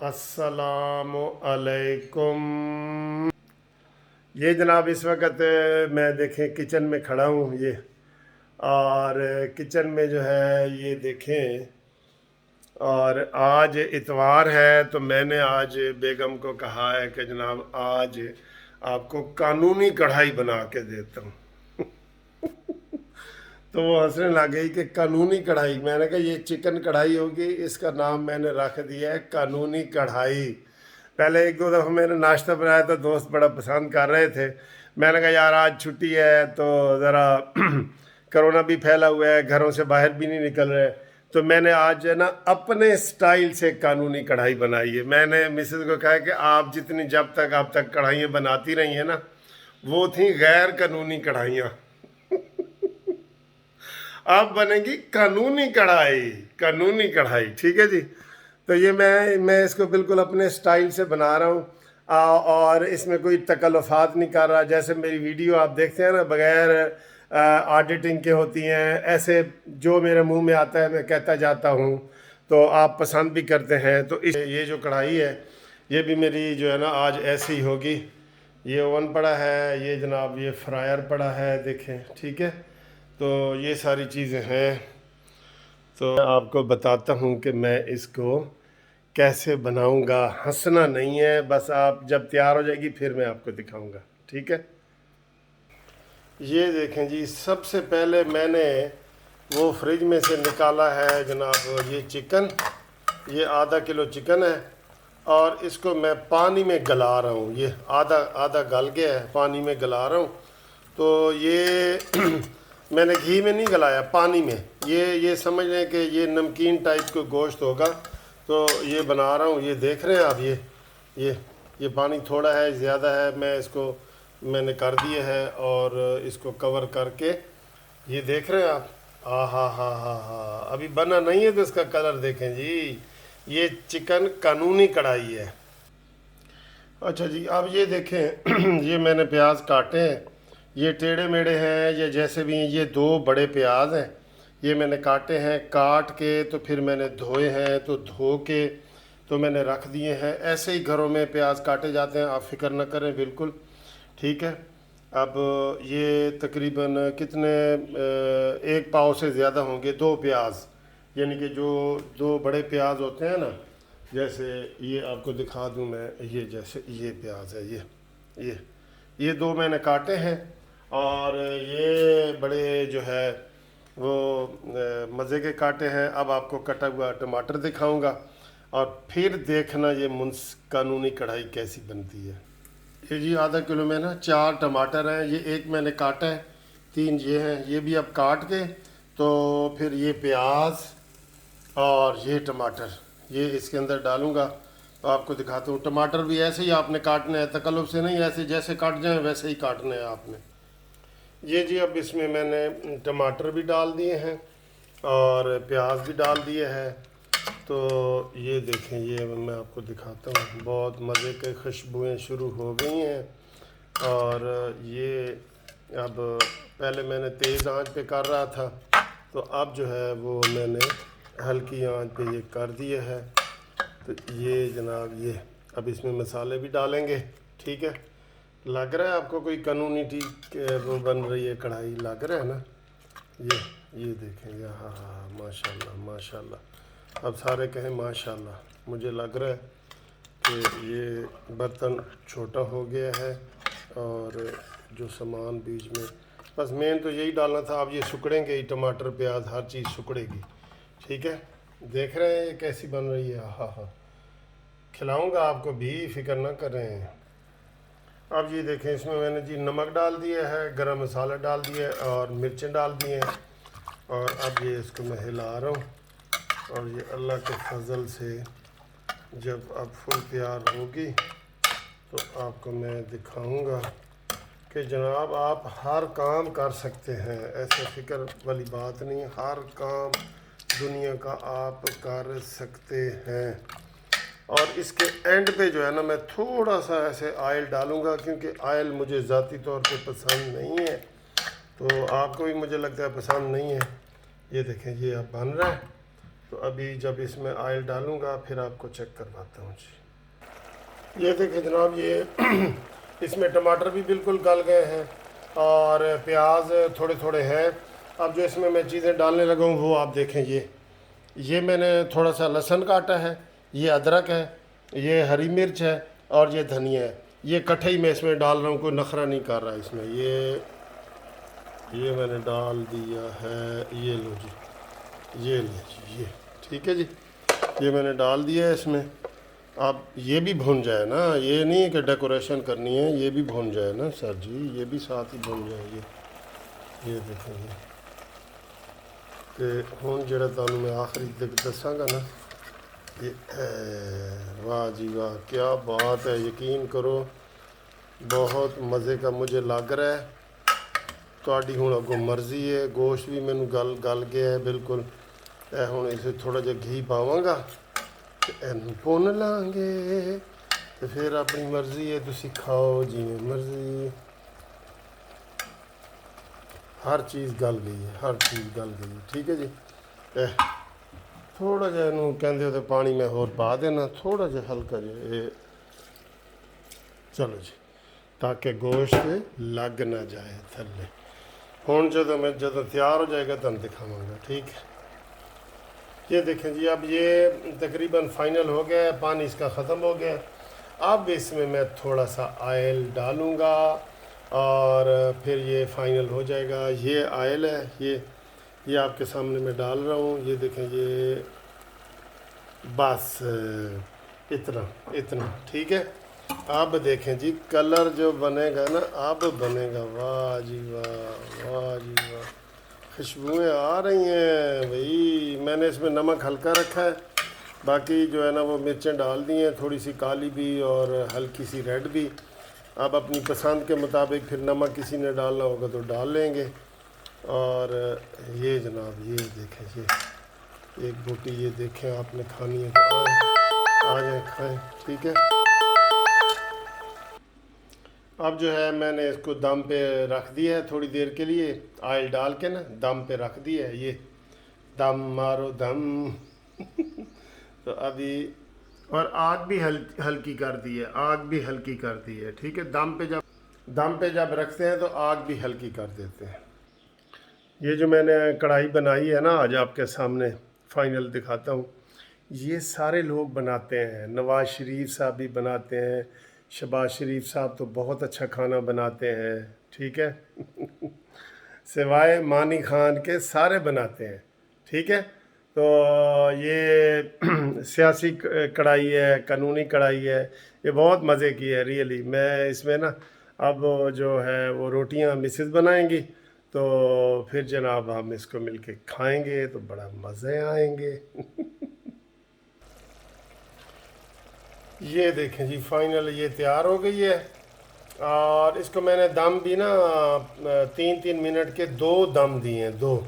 अस्सलाम अलैकुम। ये जनाब इस वक्त मैं देखें किचन में खड़ा हूँ ये, और किचन में जो है ये देखें, और आज इतवार है तो मैंने आज बेगम को कहा है कि जनाब आज आपको कानूनी कढ़ाई बना के देता हूँ। तो वो हंसने लग गई कि कानूनी कढ़ाई। मैंने कहा ये चिकन कढ़ाई होगी, इसका नाम मैंने रख दिया है कानूनी कढ़ाई। पहले एक दो दफ़ा मैंने नाश्ता बनाया तो दोस्त बड़ा पसंद कर रहे थे। मैंने कहा यार आज छुट्टी है तो ज़रा कोरोना भी फैला हुआ है, घरों से बाहर भी नहीं निकल रहे, तो मैंने आज है ना अपने स्टाइल से कानूनी कढ़ाई बनाई है। मैंने मिसेज़ को कहा कि आप जितनी जब तक आप तक कढ़ाइयाँ बनाती रही हैं ना, वो थी गैर कानूनी कढ़ाइयाँ, अब बनेगी कानूनी कढ़ाई। कानूनी कढ़ाई, ठीक है जी। तो ये मैं इसको बिल्कुल अपने स्टाइल से बना रहा हूँ, और इसमें कोई तकल्लुफ़ात नहीं कर रहा। जैसे मेरी वीडियो आप देखते हैं ना, बग़ैर ऑडिटिंग के होती हैं, ऐसे जो मेरे मुंह में आता है मैं कहता जाता हूँ, तो आप पसंद भी करते हैं। तो ये जो कढ़ाई है ये भी मेरी जो है ना आज ऐसे ही होगी। ये ओवन पड़ा है, ये जनाब ये फ्रायर पड़ा है, देखें, ठीक है। तो ये सारी चीज़ें हैं। तो मैं आपको बताता हूँ कि मैं इसको कैसे बनाऊँगा। हंसना नहीं है, बस आप जब तैयार हो जाएगी फिर मैं आपको दिखाऊँगा, ठीक है। ये देखें जी, सबसे पहले मैंने वो फ्रिज में से निकाला है जनाब ये चिकन, ये आधा किलो चिकन है, और इसको मैं पानी में गला रहा हूँ। ये आधा आधा गल गया है, पानी में गला रहा हूँ। तो ये मैंने घी में नहीं गलाया, पानी में। ये समझ लें कि ये नमकीन टाइप का गोश्त होगा, तो ये बना रहा हूँ। ये देख रहे हैं आप, ये पानी थोड़ा है, ज़्यादा है, मैंने कर दिया है, और इसको कवर करके ये देख रहे हैं आप। हा, अभी बना नहीं है तो इसका कलर देखें जी। ये चिकन कानूनी कढ़ाई है। अच्छा जी, अब ये देखें ये मैंने प्याज काटे हैं, ये टेढ़े मेढ़े हैं, ये जैसे भी हैं। ये दो बड़े प्याज हैं, ये मैंने काटे हैं। काट के तो फिर मैंने धोए हैं, तो धो के तो मैंने रख दिए हैं। ऐसे ही घरों में प्याज काटे जाते हैं, आप फिक्र न करें, बिल्कुल ठीक है। अब ये तकरीबन कितने एक पाव से ज़्यादा होंगे, दो प्याज, यानी कि जो दो बड़े प्याज होते हैं ना, जैसे ये आपको दिखा दूं मैं, ये जैसे ये प्याज है, ये दो मैंने काटे हैं। और ये बड़े जो है वो मज़े के काटे हैं। अब आपको कटा हुआ टमाटर दिखाऊंगा, और फिर देखना ये कानूनी कढ़ाई कैसी बनती है। ये जी आधा किलो में ना 4 टमाटर हैं, ये एक मैंने काटा है, 3 ये हैं। ये भी अब काट के तो फिर ये प्याज और ये टमाटर ये इसके अंदर डालूंगा, तो आपको दिखाता हूँ। टमाटर भी ऐसे ही आपने काटने हैं, तकल्लुफ़ से नहीं, ऐसे जैसे काट जाए वैसे ही काटने हैं आपने। ये जी अब इसमें मैंने टमाटर भी डाल दिए हैं और प्याज भी डाल दिए हैं। तो ये देखें, ये मैं आपको दिखाता हूँ, बहुत मज़े की खुशबुएँ शुरू हो गई हैं। और ये अब पहले मैंने तेज़ आंच पे कर रहा था, तो अब जो है वो मैंने हल्की आंच पे ये कर दिया है। तो ये जनाब ये अब इसमें मसाले भी डालेंगे, ठीक है। लग रहा है आपको कोई कानूनी ठीक वो बन रही है कढ़ाई, लग रहा है ना। ये देखेंगे, हाँ माशाल्लाह माशाल्लाह। अब सारे कहें माशाल्लाह। मुझे लग रहा है कि ये बर्तन छोटा हो गया है, और जो सामान बीच में, बस मेन तो यही डालना था। अब ये सुकड़ेंगे ही, टमाटर प्याज हर चीज़ सुकड़ेगी, ठीक है। देख रहे हैं ये कैसी बन रही है, हाँ खिलाऊंगा आपको भी, फिक्र ना करें। अब ये देखें, इसमें मैंने जी नमक डाल दिया है, गरम मसाला डाल दिया है, और मिर्चें डाल दिए हैं। और अब ये इसको मैं हिला रहा हूँ, और ये अल्लाह के फजल से जब अब फुल तैयार होगी तो आपको मैं दिखाऊंगा कि जनाब आप हर काम कर सकते हैं। ऐसे फ़िक्र वाली बात नहीं, हर काम दुनिया का आप कर सकते हैं। और इसके एंड पे जो है ना, मैं थोड़ा सा ऐसे ऑयल डालूंगा, क्योंकि ऑयल मुझे ज़ाती तौर पे पसंद नहीं है, तो आपको भी मुझे लगता है पसंद नहीं है। ये देखें, ये अब बन रहा है, تو ابھی جب اس میں آئل ڈالوں گا پھر آپ کو چیک کرواتا ہوں جی. یہ دیکھیں جناب، یہ اس میں ٹماٹر بھی بالکل گل گئے ہیں اور پیاز تھوڑے تھوڑے ہیں. اب جو اس میں چیزیں ڈالنے لگا ہوں وہ آپ دیکھیں. یہ میں نے تھوڑا سا لہسن کاٹا ہے، یہ ادرک ہے، یہ ہری مرچ ہے اور یہ دھنیا ہے. یہ کٹھے ہی میں اس میں ڈال رہا ہوں، کوئی نخرہ نہیں کر رہا اس میں. یہ میں نے ڈال دیا ہے. یہ لو جی، یہ لے جی، یہ ٹھیک ہے جی. یہ میں نے ڈال دیا ہے اس میں. اب یہ بھی بھن جائے نا، یہ نہیں کہ ڈیکوریشن کرنی ہے، یہ بھی بھن جائے نا سر جی، یہ بھی ساتھ ہی بھن جائے. یہ دیکھیں گے کہ ہوں جڑا تمہیں میں آخری تک دساں گا نا. واہ جی واہ، کیا بات ہے. یقین کرو بہت مزے کا مجھے لگ رہا ہے. تہاڈی ہوں اگوں مرضی ہے. گوشت بھی مینوں گل گیا ہے بالکل. ہوں اسے تھوڑا جہا گھی پاواں گا بھن لاں گے تو پھر اپنی مرضی ہے، تسی کھاؤ جی مرضی. ہر چیز گل گئی ہے، ہر چیز گل گئی. ٹھیک ہے جی. تھوڑا جہا انہوں کہندے ہو تو پانی میں ہور پا دینا، تھوڑا جہا ہلکا جہا. چلو جی، تاکہ گوشت لگ نہ جائے تھلے. ہوں جدوں تیار ہو جائے گا تم دکھاواں گا. ٹھیک ہے. یہ دیکھیں جی، اب یہ تقریباً فائنل ہو گیا ہے، پانی اس کا ختم ہو گیا. اب اس میں تھوڑا سا آئل ڈالوں گا اور پھر یہ فائنل ہو جائے گا. یہ آئل ہے، یہ آپ کے سامنے میں ڈال رہا ہوں. یہ دیکھیں، یہ بس اتنا ٹھیک ہے. اب دیکھیں جی کلر جو بنے گا نا، اب بنے گا. واہ جی واہ، واہ جی واہ، خوشبوئیں آ رہی ہیں بھائی. میں نے اس میں نمک ہلکا رکھا ہے، باقی جو ہے نا وہ مرچیں ڈال دی ہیں، تھوڑی سی کالی بھی اور ہلکی سی ریڈ بھی. اب اپنی پسند کے مطابق پھر نمک کسی نے ڈالنا ہوگا تو ڈال لیں گے. اور یہ جناب، یہ دیکھیں، یہ ایک بوٹی، یہ دیکھیں آپ نے کھانی ہے تو آ جائیں کھائیں. ٹھیک ہے. اب جو ہے میں نے اس کو دم پہ رکھ دیا ہے تھوڑی دیر کے لیے، آئل ڈال کے نا دم پہ رکھ دیا ہے. یہ دم مارو دم. تو ابھی اور آگ بھی ہلکی کر دی ہے، آگ بھی ہلکی کر دی ہے. ٹھیک ہے. دم پہ جب رکھتے ہیں تو آگ بھی ہلکی کر دیتے ہیں. یہ جو میں نے کڑھائی بنائی ہے نا آج آپ کے سامنے فائنل دکھاتا ہوں. یہ سارے لوگ بناتے ہیں. نواز شریف صاحب بھی بناتے ہیں، شہباز شریف صاحب تو بہت اچھا کھانا بناتے ہیں. ٹھیک ہے. سوائے مانی خان کے سارے بناتے ہیں. ٹھیک ہے. تو یہ سیاسی کڑھائی ہے، قانونی کڑھائی ہے، یہ بہت مزے کی ہے ریئلی. میں اس میں نا اب جو ہے وہ روٹیاں مسز بنائیں گی تو پھر جناب ہم اس کو مل کے کھائیں گے تو بڑا مزے آئیں گے. یہ دیکھیں جی فائنل یہ تیار ہو گئی ہے. اور اس کو میں نے دم بھی نا 3 منٹ کے 2 دم دیے ہیں، 2.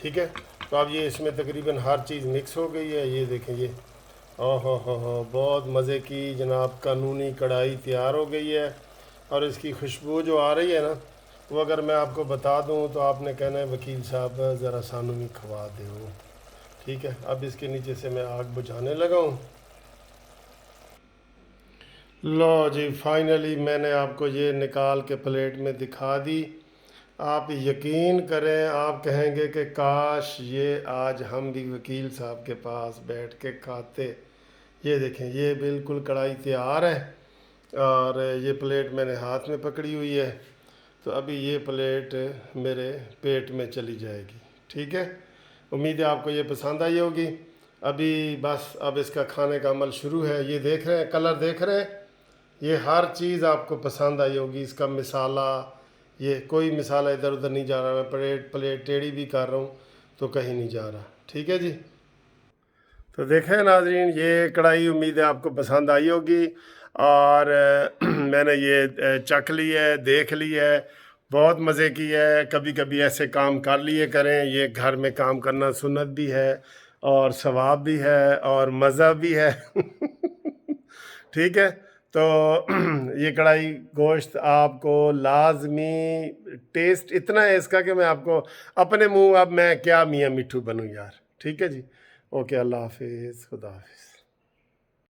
ٹھیک ہے. تو اب یہ اس میں تقریباً ہر چیز مکس ہو گئی ہے. یہ دیکھیں، یہ ہو بہت مزے کی جناب قانونی کڑھائی تیار ہو گئی ہے. اور اس کی خوشبو جو آ رہی ہے نا، وہ اگر میں آپ کو بتا دوں تو آپ نے کہنا ہے وکیل صاحب ذرا سانوں بھی کھوا دے وہ. ٹھیک ہے. اب اس کے نیچے سے میں آگ بجھانے لگا ہوں. لو جی فائنلی میں نے آپ کو یہ نکال کے پلیٹ میں دکھا دی. آپ یقین کریں، آپ کہیں گے کہ کاش یہ آج ہم بھی وکیل صاحب کے پاس بیٹھ کے کھاتے. یہ دیکھیں، یہ بالکل کڑھائی تیار ہے اور یہ پلیٹ میں نے ہاتھ میں پکڑی ہوئی ہے. تو ابھی یہ پلیٹ میرے پیٹ میں چلی جائے گی. ٹھیک ہے. امید ہے آپ کو یہ پسند آئی ہوگی. ابھی بس اب اس کا کھانے کا عمل شروع ہے. یہ دیکھ رہے ہیں، کلر دیکھ رہے ہیں، یہ ہر چیز آپ کو پسند آئی ہوگی. اس کا مسالہ، یہ کوئی مسالہ ادھر ادھر نہیں جا رہا. میں پلیٹ ٹیڑھی بھی کر رہا ہوں تو کہیں نہیں جا رہا. ٹھیک ہے جی. تو دیکھیں ناظرین، یہ کڑھائی امید ہے آپ کو پسند آئی ہوگی. اور میں نے یہ چکھ لی ہے، دیکھ لی ہے، بہت مزے کی ہے. کبھی کبھی ایسے کام کر لیے کریں. یہ گھر میں کام کرنا سنت بھی ہے اور ثواب بھی ہے اور مزہ بھی ہے. ٹھیک ہے. تو یہ کڑھائی گوشت آپ کو لازمی ٹیسٹ اتنا ہے اس کا کہ میں آپ کو اپنے منہ، اب میں کیا میاں مٹھو بنوں یار. ٹھیک ہے جی. اوکے، اللہ حافظ، خدا حافظ.